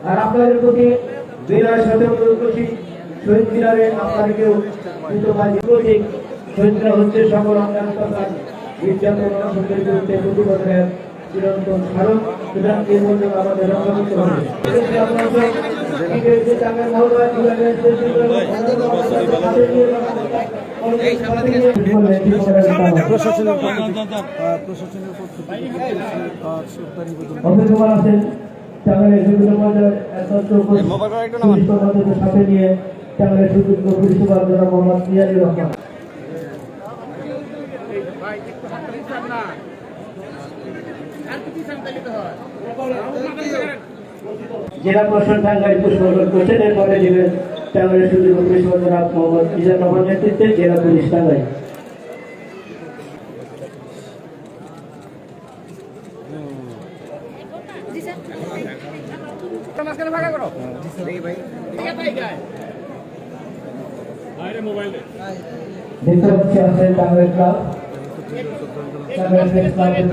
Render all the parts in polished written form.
আর আপনাদের প্রতি বিনয়ের সাথে অনুরোধ করছি, শহীদ মিনারে আপনাদেরকেও প্রতীক। শহীদ মিনার হচ্ছে সকল অন্যান্য নির্যাতন অসুখের বিরুদ্ধে প্রতিবাদের চিরন্তন স্মারক। সুতরাং এই মূল্য আমাদের রক্ষা করতে হবে। অভিযোগ আছেন টাঙ্গাইলের বিভিন্ন পর্যায়ের সাথে নিয়ে টাঙ্গাইলের সুযোগ্য পুলিশ সুপার জনাব মোহাম্মদ মিজানুর রহমান। জেলা প্রশাসন টাঙ্গাইল পুষ্পগ্রহণ করছেন। এরপরে দেবেন টাঙ্গাইলের সুযোগ্য পুলিশ সুপার জনাব মোহাম্মদ মিজানুর রহমান নেতৃত্বে জেলা পুলিশ টাঙ্গাইল। দেখতে পাচ্ছি আছে টাঙ্গাইল ক্লাব, টাঙ্গাইল প্রেস ক্লাবের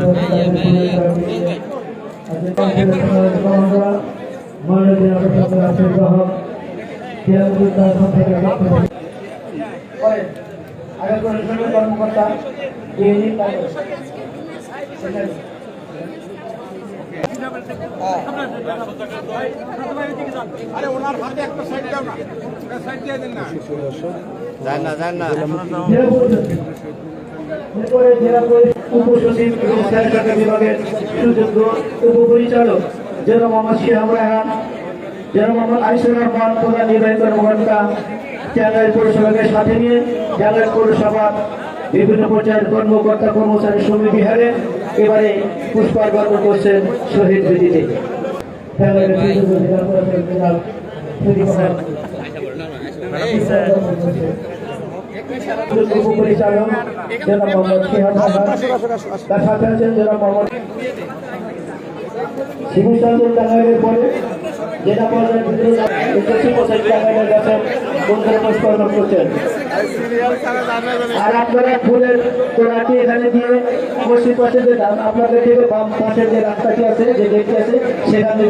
কর্মকর্তা আরে ওনার হাতে একটা সাইড দাও না, সাইড দিয়ে দেন না। যান না এরপরে জেলা উপসচিব বিভাগের সুযোগ্য উপপরিচালক জনাব মোহাম্মদ শিহাব রায়হান, জনাব মোহাম্মদ আইসুর রহমান প্রধান নির্বাহী কর্মকর্তা টাঙ্গাইল পৌরসভাকে সাথে নিয়ে টাঙ্গাইল পৌরসভার বিভিন্ন পর্যায়ের কর্মকর্তা কর্মচারী সমিতি হারে এবারে পুষ্পার্ঘ্য করছেন শহীদ বেদিতে। উপপরিচালক জনাব মোহাম্মদ শিহাব রায়হান, তার সাথে আছেন জনাব মোহাম্মদ শিবচন্দ্র টাঙ্গাইলের পরে জেলা পর্যায়ে টাঙ্গাইলের কাছে পুষ্পার্ঘ্য করছেন। আর আপনারা ফুলের তোড়াটি এখানে দিয়ে অবশ্যই পাশে যে আপনাদের থেকে বাম পাশের যে রাস্তাটি আছে, যে গেটটি আছে, সেখানে